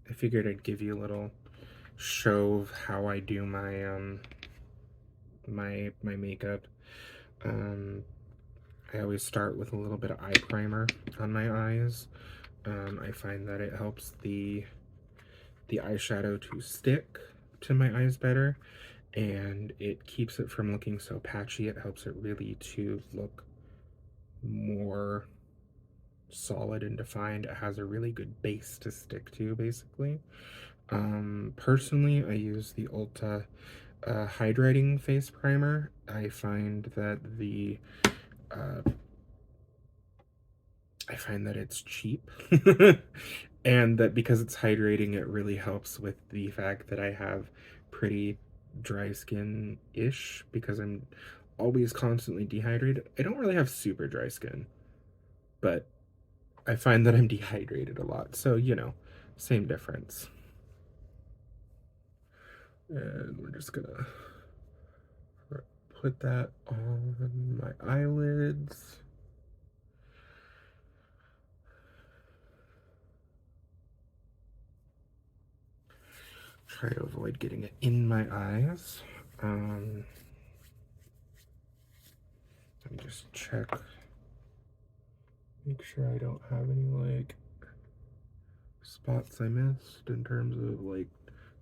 I figured I'd give you a little show of how I do my makeup. Um, I always start with a little bit of eye primer on my eyes. I find that it helps the eyeshadow to stick to my eyes better, and it keeps it from looking so patchy. It helps it really to look more solid and defined. It has a really good base to stick to, basically. Personally, I use the Ulta hydrating face primer. I find that uh, it's cheap, and that because it's hydrating, it really helps with the fact that I have pretty dry skin-ish because I'm always constantly dehydrated. I don't really have super dry skin, but I find that I'm dehydrated a lot, so same difference. And we're just gonna put that on my eyelids. Try to avoid getting it in my eyes. Let me just check. Make sure I don't have any like spots I missed in terms of like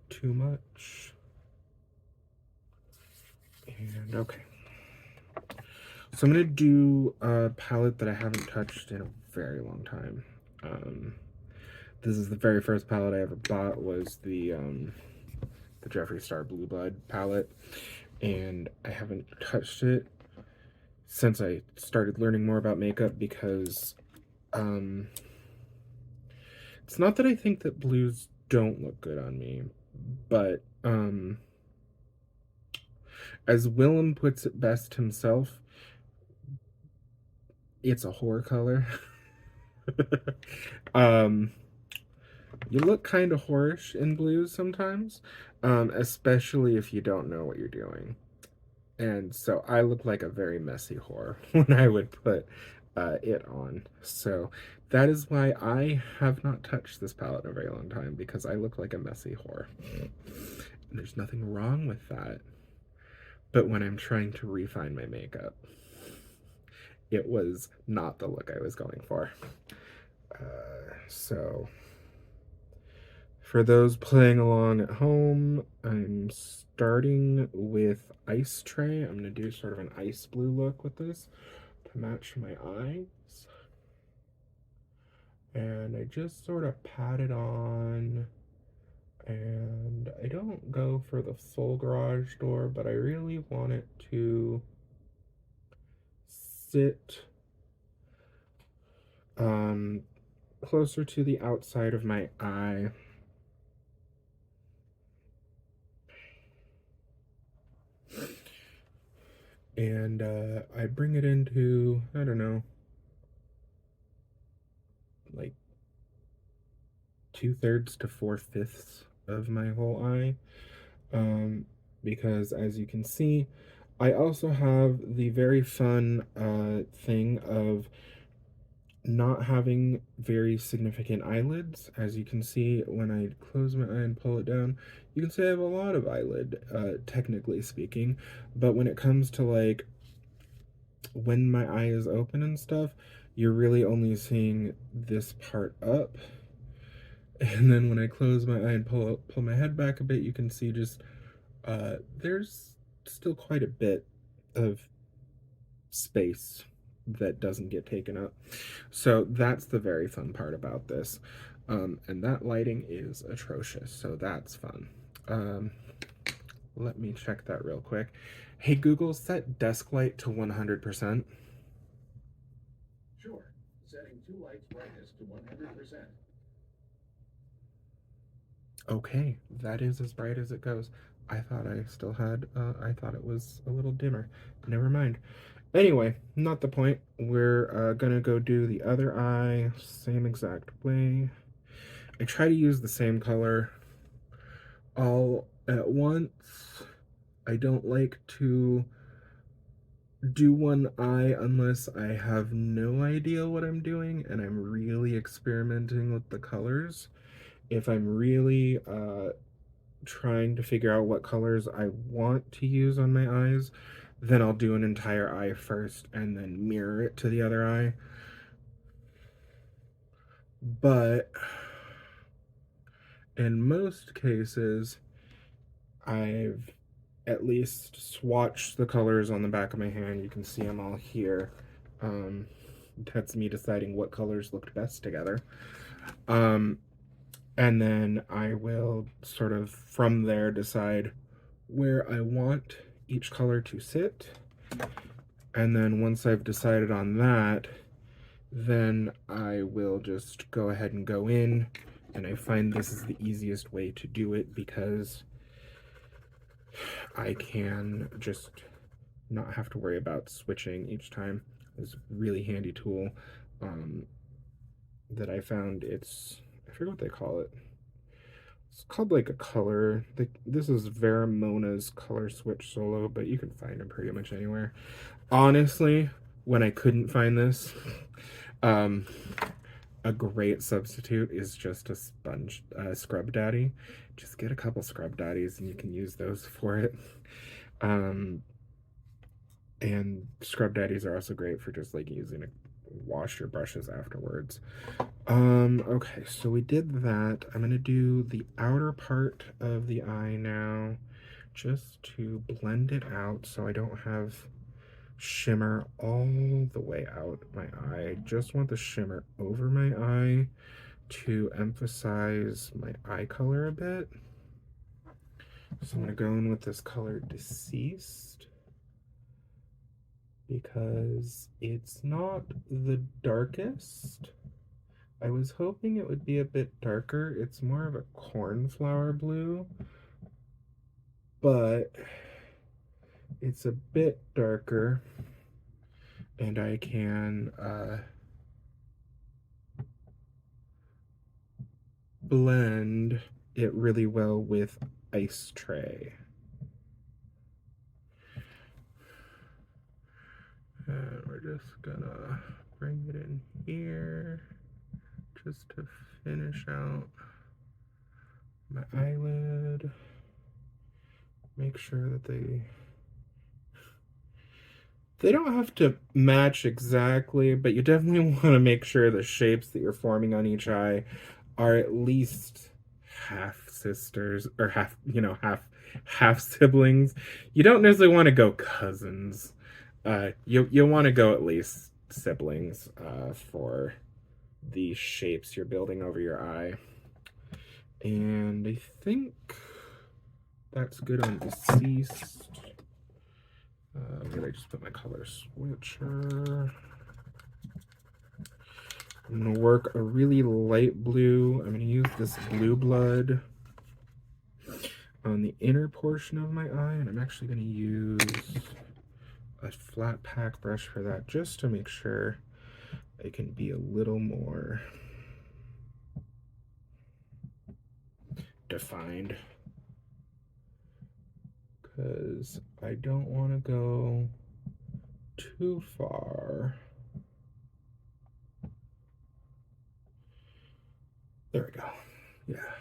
too much. And okay. So I'm gonna do a palette that I haven't touched in a very long time. This is the very first palette I ever bought, was the Jeffree Star Blue Blood palette, and I haven't touched it since I started learning more about makeup because it's not that I think that blues don't look good on me, but as Willem puts it best himself, it's a horror color. um you look kind of whorish in blues sometimes, especially if you don't know what you're doing. And so I look like a very messy whore when I would put it on. So that is why I have not touched this palette in a very long time, because I look like a messy whore. And there's nothing wrong with that. But when I'm trying to refine my makeup, it was not the look I was going for. So for those playing along at home, I'm starting with Ice Tray. I'm going to do sort of an ice blue look with this to match my eyes. And I just sort of pat it on. And I don't go for the full garage door, but I really want it to sit closer to the outside of my eye. And I bring it into, I don't know, like 2/3 to 4/5 of my whole eye. Because as you can see, I also have the very fun thing of not having very significant eyelids. As you can see, when I close my eye and pull it down, you can see I have a lot of eyelid, technically speaking. But when it comes to like when my eye is open and stuff, you're really only seeing this part up. And then when I close my eye and pull my head back a bit, you can see just there's still quite a bit of space that doesn't get taken up. So that's the very fun part about this. And that lighting is atrocious, so that's fun. Let me check that real quick. Hey Google, set desk light to 100%. Sure. Setting two lights brightness to 100%. Okay, that is as bright as it goes. I thought I still had, I thought it was a little dimmer. Never mind. Anyway, not the point. We're gonna go do the other eye, same exact way. I try to use the same color all at once. I don't like to do one eye unless I have no idea what I'm doing and I'm really experimenting with the colors. If I'm really trying to figure out what colors I want to use on my eyes, then I'll do an entire eye first and then mirror it to the other eye. But in most cases, I've at least swatched the colors on the back of my hand. You can see them all here. Um, that's me deciding what colors looked best together. Um, and then I will sort of from there decide where I want each color to sit. And then once I've decided on that, then I will just go ahead and go in. And I find this is the easiest way to do it because I can just not have to worry about switching each time. It's a really handy tool um, that I found. I forget what they call it. It's called like a color. This is Veramona's Color Switch Solo, but you can find them pretty much anywhere. Honestly, when I couldn't find this, um, a great substitute is just a sponge scrub daddy. Just get a couple scrub daddies and you can use those for it. Um, and scrub daddies are also great for just like using to wash your brushes afterwards. Okay, so we did that. I'm gonna do the outer part of the eye now just to blend it out so I don't have shimmer all the way out my eye. I just want the shimmer over my eye to emphasize my eye color a bit. So I'm gonna go in with this color Deceased because it's not the darkest. I was hoping it would be a bit darker. It's more of a cornflower blue, but it's a bit darker, and I can blend it really well with Ice Tray. And we're just gonna bring it in here just to finish out my eyelid. Make sure that they don't have to match exactly, but you definitely want to make sure the shapes that you're forming on each eye are at least half sisters or half siblings. You don't necessarily want to go cousins. You want to go at least siblings for the shapes you're building over your eye. And I think that's good on Deceased. Where did I just put my color switcher? I'm gonna work a really light blue. I'm gonna use this Blue Blood on the inner portion of my eye, and I'm actually gonna use a flat pack brush for that just to make sure I can be a little more defined, because I don't want to go too far. There we go. Yeah.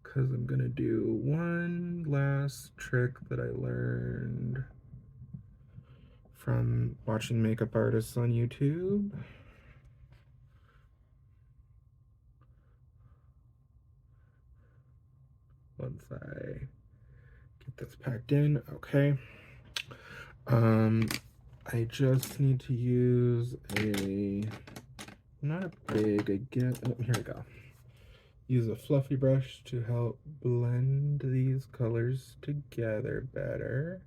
Because I'm going to do one last trick that I learned from watching makeup artists on YouTube. Once I get this packed in, okay. I just need to use not a big, again, oh, here we go. Use a fluffy brush to help blend these colors together better.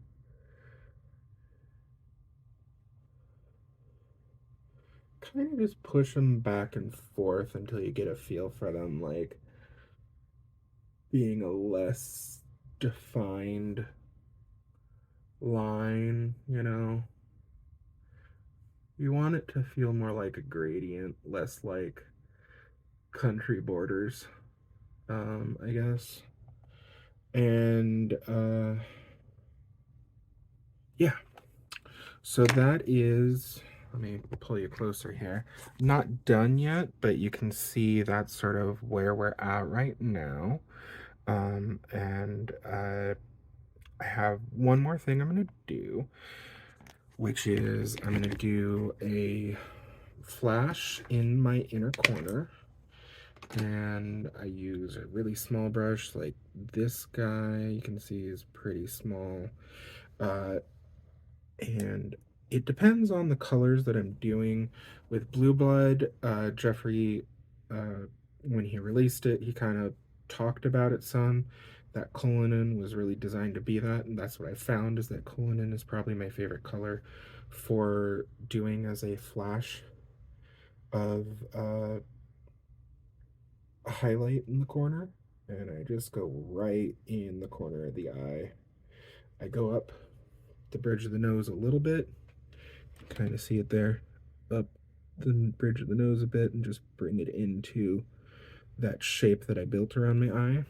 Kind of just push them back and forth until you get a feel for them, like being a less defined line, you know? You want it to feel more like a gradient, less like country borders, I guess. And yeah, so that is let me pull you closer here. Not done yet, but you can see that's sort of where we're at right now. And I have one more thing I'm going to do, which is I'm going to do a flash in my inner corner. And I use a really small brush like this guy. You can see is pretty small. And it depends on the colors that I'm doing. With Blue Blood, Jeffrey, when he released it, he kind of talked about it some. That Cullinan was really designed to be that, and that's what I found is that Cullinan is probably my favorite color for doing as a flash of a highlight in the corner. And I just go right in the corner of the eye. I go up the bridge of the nose a little bit, kind of see it there, up the bridge of the nose a bit, and just bring it into that shape that I built around my eye.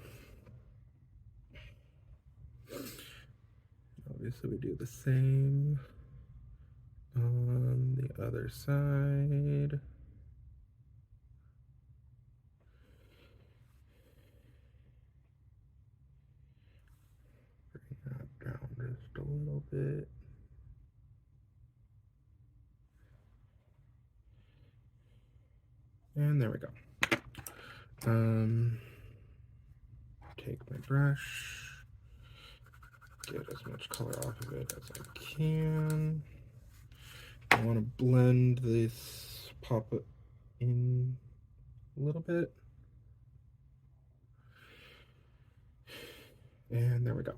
Obviously, we do the same on the other side. Bring that down just a little bit. And there we go. Take my brush, get as much color off of it as I can. I want to blend this, pop it in a little bit. And there we go.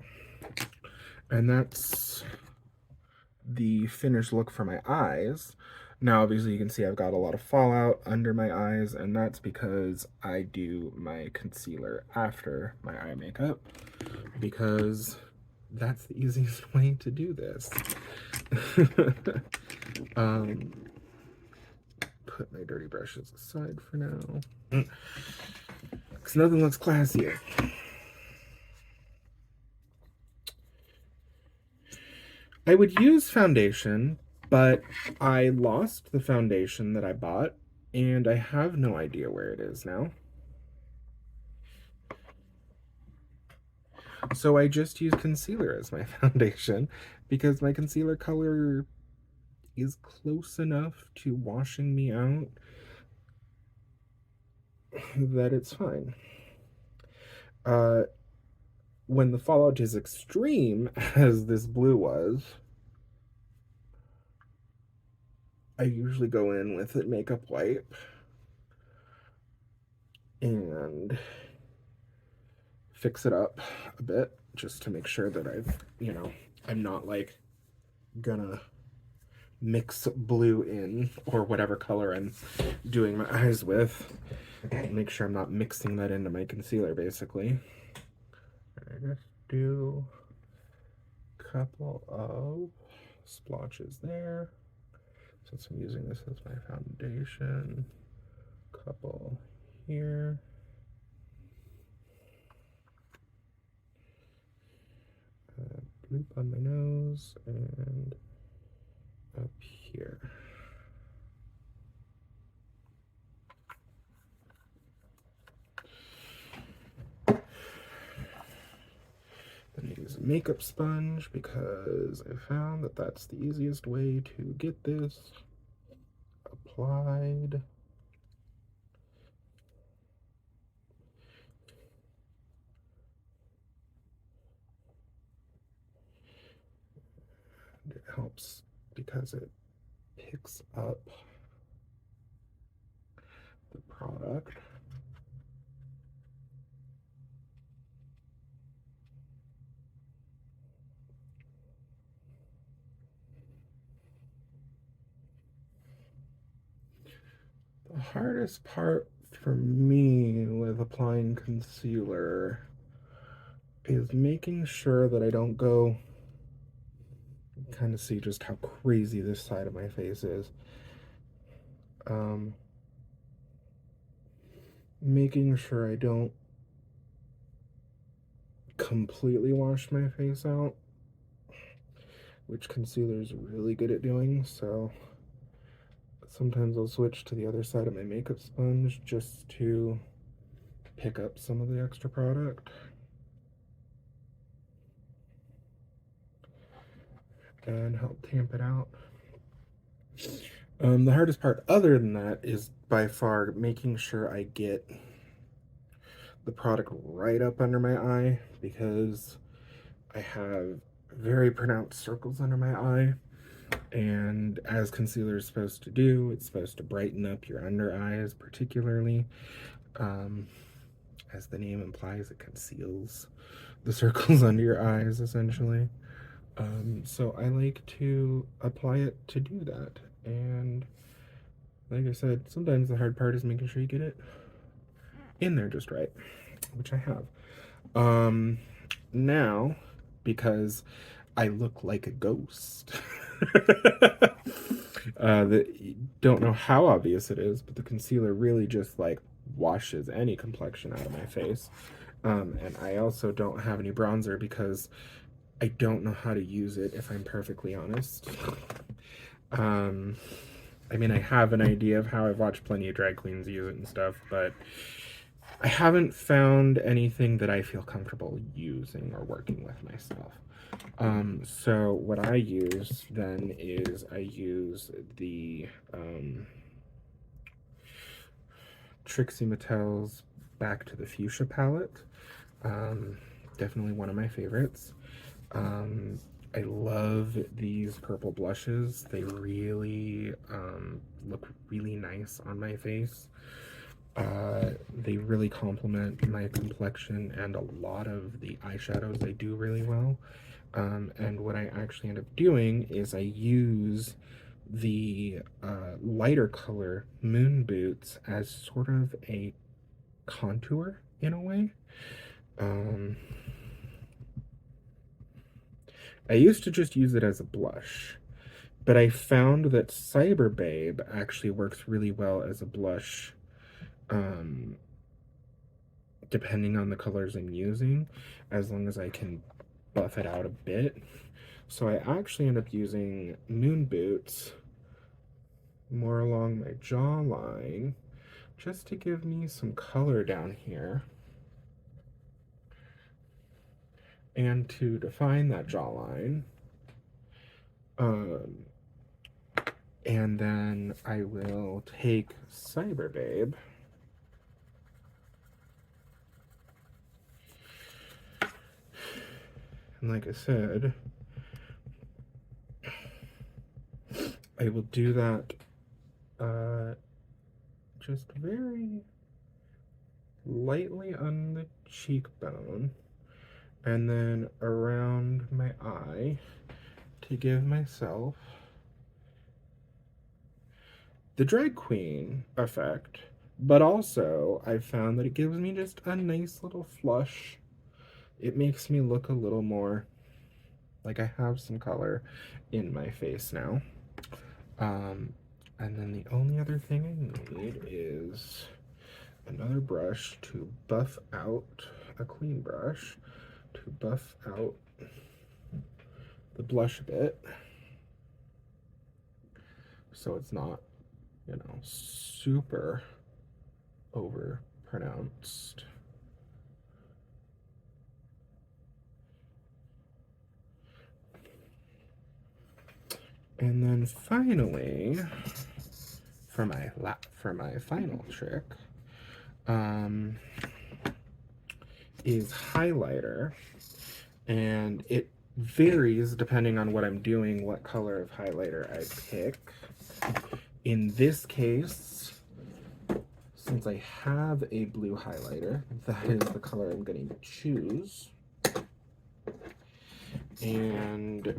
And that's the finished look for my eyes. Now, obviously, you can see I've got a lot of fallout under my eyes, and that's because I do my concealer after my eye makeup, because that's the easiest way to do this. Put my dirty brushes aside for now, because nothing looks classier. I would use foundation, but I lost the foundation that I bought, and I have no idea where it is now. So I just use concealer as my foundation, because my concealer color is close enough to washing me out that it's fine. When the fallout is extreme, as this blue was, I usually go in with a makeup wipe and fix it up a bit just to make sure that I'm not like gonna mix blue in or whatever color I'm doing my eyes with. Make sure I'm not mixing that into my concealer, basically. I just do a couple of splotches there. Since I'm using this as my foundation, couple here. Bloop on my nose and up here. Then I use a makeup sponge because I found that that's the easiest way to get this applied. And it helps because it picks up the product. The hardest part for me with applying concealer is making sure that I don't go, kind of see just how crazy this side of my face is. Making sure I don't completely wash my face out, which concealer is really good at doing. So Sometimes I'll switch to the other side of my makeup sponge just to pick up some of the extra product and help tamp it out. The hardest part other than that is by far making sure I get the product right up under my eye, because I have very pronounced circles under my eye, and as concealer is supposed to do, it's supposed to brighten up your under eyes particularly. Um, as the name implies, it conceals the circles under your eyes essentially. So I like to apply it to do that, and like I said, sometimes the hard part is making sure you get it in there just right, which I have. Um, Now, because I look like a ghost, don't know how obvious it is, but the concealer really just like washes any complexion out of my face. And I also don't have any bronzer because I don't know how to use it, if I'm perfectly honest. Um, I mean, I have an idea of how. I've watched plenty of drag queens use it and stuff, but I haven't found anything that I feel comfortable using or working with myself. So what I use then is I use the Trixie Mattel's Back to the Fuchsia palette. Um, Definitely one of my favorites. I love these purple blushes. They really look really nice on my face. They really complement my complexion, and a lot of the eyeshadows I do really well. And what I actually end up doing is I use the lighter color Moon Boots as sort of a contour in a way. I used to just use it as a blush, but I found that Cyber Babe actually works really well as a blush, depending on the colors I'm using, as long as I can buff it out a bit. So I actually end up using Moon Boots more along my jawline, just to give me some color down here and to define that jawline. And then I will take Cyber Babe and, like I said, I will do that just very lightly on the cheekbone and then around my eye to give myself the drag queen effect, but also I've found that it gives me just a nice little flush. It makes me look a little more like I have some color in my face now. And then the only other thing I need is another brush to buff out, a clean brush to buff out the blush a bit, so it's not, you know, super over pronounced. And then finally, for my final trick, is highlighter, and it varies depending on what I'm doing, what color of highlighter I pick. In this case, since I have a blue highlighter, that is the color I'm going to choose. And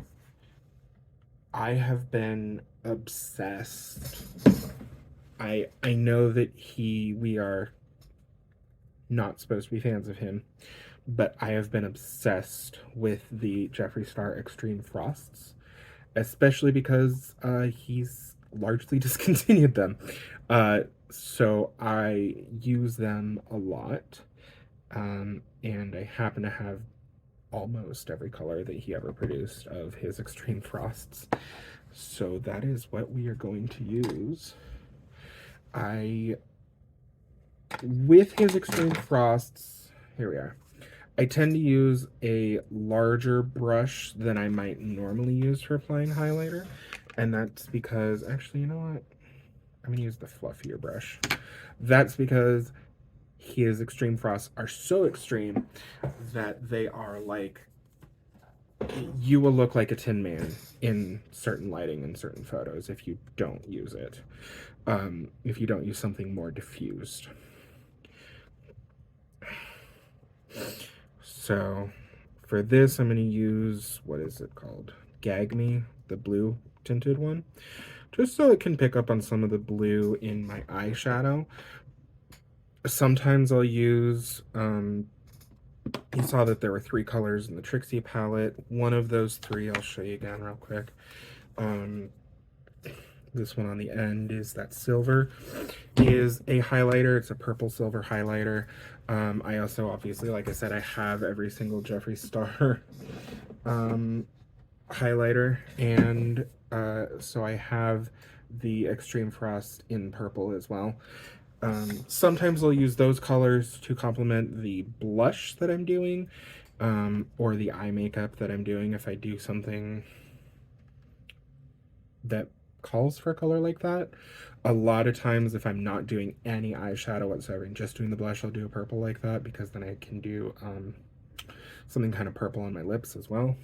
I have been obsessed. I know that we are not supposed to be fans of him, but I have been obsessed with the Jeffree Star Extreme Frosts, especially because he's largely discontinued them. So I use them a lot, and I happen to have almost every color that he ever produced of his Extreme Frosts. So that is what we are going to use With his Extreme Frosts, here we are. I tend to use a larger brush than I might normally use for applying highlighter. And that's because, actually, you know what? I'm going to use the fluffier brush. That's because his Extreme Frosts are so extreme that they are like, you will look like a Tin Man in certain lighting and certain photos if you don't use it. If you don't use something more diffused. So for this, I'm going to use, what is it called? Gag Me, the blue tinted one, just so it can pick up on some of the blue in my eyeshadow. Sometimes I'll use, you saw that there were 3 colors in the Trixie palette. One of those 3, I'll show you again real quick. This one on the end is that silver, is a highlighter. It's a purple silver highlighter. I also, obviously, like I said, I have every single Jeffree Star highlighter, and so I have the Extreme Frost in purple as well. Sometimes I'll use those colors to complement the blush that I'm doing, or the eye makeup that I'm doing if I do something that calls for a color like that. A lot of times, if I'm not doing any eyeshadow whatsoever and just doing the blush, I'll do a purple like that, because then I can do something kind of purple on my lips as well.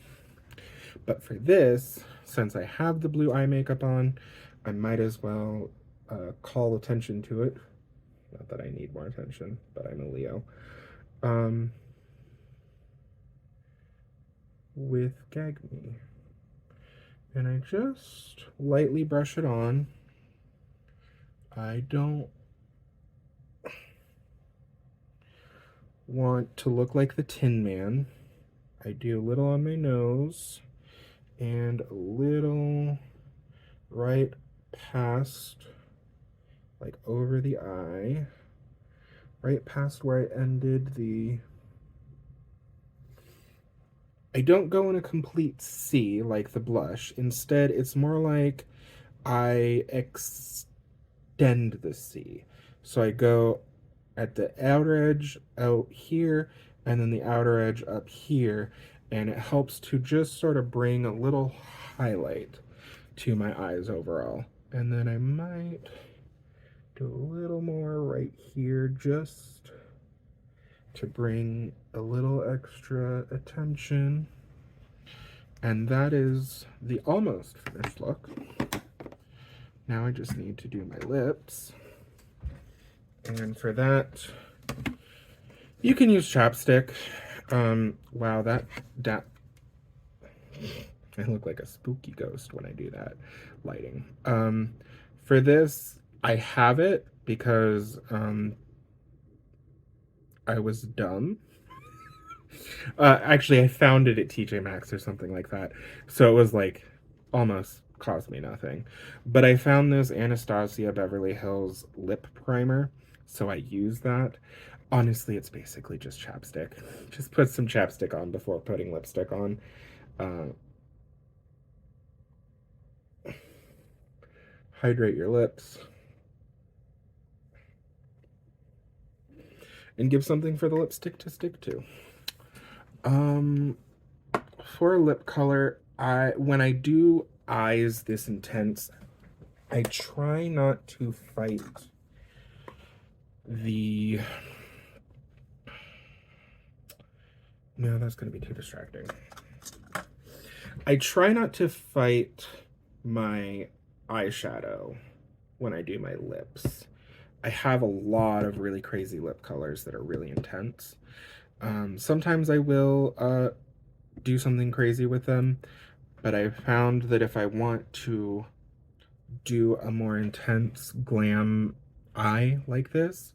But for this, since I have the blue eye makeup on, I might as well call attention to it. Not that I need more attention, but I'm a Leo. With Gag Me. And I just lightly brush it on. I don't want to look like the Tin Man. I do a little on my nose and a little right past, like over the eye, right past where I ended the... I don't go in a complete C like the blush. Instead, it's more like I extend the C. So I go at the outer edge out here, and then the outer edge up here, and it helps to just sort of bring a little highlight to my eyes overall. And then I might do a little more right here, just to bring a little extra attention. And that is the almost finished look. Now I just need to do my lips. And for that, you can use chapstick. Wow, that I look like a spooky ghost when I do that lighting. For this, I have it because I was dumb. Actually, I found it at TJ Maxx or something like that. So it was like almost cost me nothing. But I found this Anastasia Beverly Hills lip primer, so I use that. Honestly, it's basically just chapstick. Just put some chapstick on before putting lipstick on. Hydrate your lips. And give something for the lipstick to stick to. For lip color, when I do eyes this intense, I try not to fight the... No, that's going to be too distracting. I try not to fight my eyeshadow when I do my lips. I have a lot of really crazy lip colors that are really intense. Sometimes I will do something crazy with them, but I found that if I want to do a more intense glam eye like this,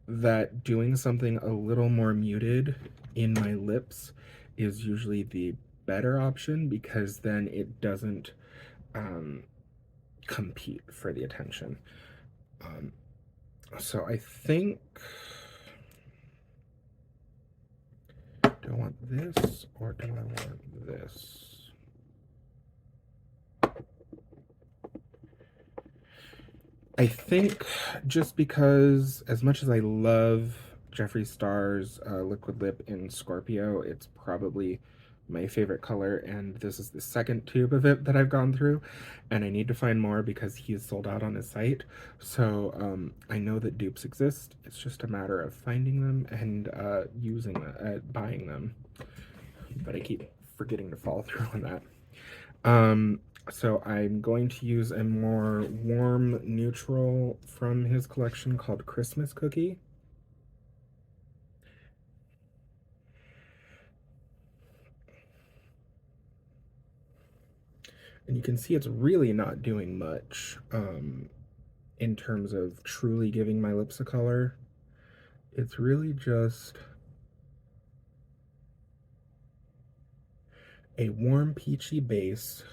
that doing something a little more muted in my lips is usually the better option, because then it doesn't compete for the attention. So I think, do I want this or do I want this? I think just because, as much as I love Jeffree Star's liquid lip in Scorpio, it's probably my favorite color, and this is the second tube of it that I've gone through, and I need to find more because he's sold out on his site. So I know that dupes exist. It's just a matter of finding them and buying them. But I keep forgetting to follow through on that. So I'm going to use a more warm neutral from his collection called Christmas Cookie. And you can see it's really not doing much in terms of truly giving my lips a color. It's really just a warm peachy base.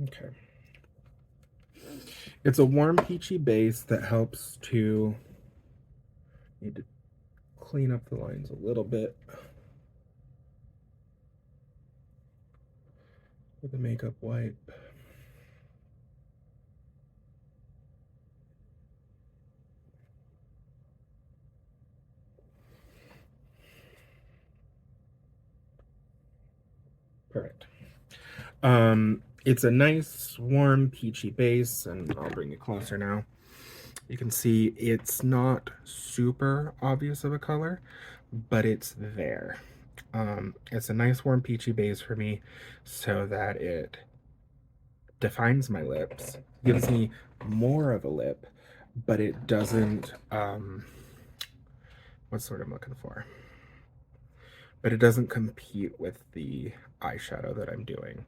Okay. It's a warm peachy base that helps to, need to clean up the lines a little bit with a makeup wipe. Perfect. It's a nice, warm, peachy base, and I'll bring it closer now. You can see it's not super obvious of a color, but it's there. It's a nice, warm, peachy base for me so that it defines my lips, gives me more of a lip, but it doesn't, what's the word I'm looking for? But it doesn't compete with the eyeshadow that I'm doing.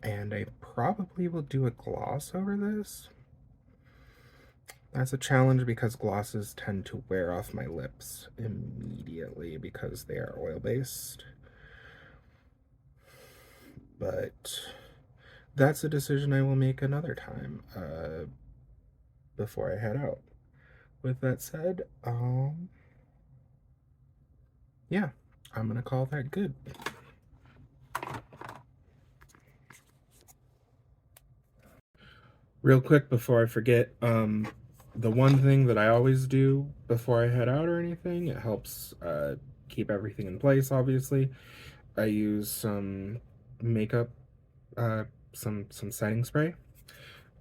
And I probably will do a gloss over this. That's a challenge because glosses tend to wear off my lips immediately because they are oil-based. But that's a decision I will make another time before I head out. With that said, yeah, I'm gonna call that good. Real quick before I forget, the one thing that I always do before I head out or anything, it helps keep everything in place, obviously. I use some makeup, some setting spray,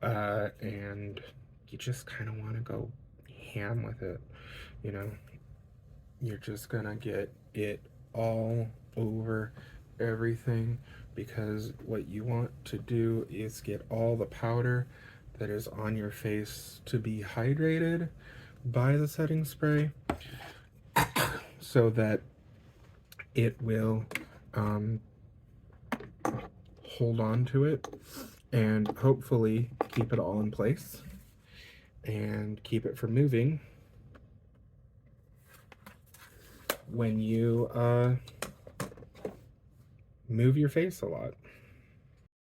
and you just kind of want to go ham with it, you know. You're just gonna get it all over everything because what you want to do is get all the powder that is on your face to be hydrated by the setting spray so that it will hold on to it and hopefully keep it all in place and keep it from moving when you move your face a lot.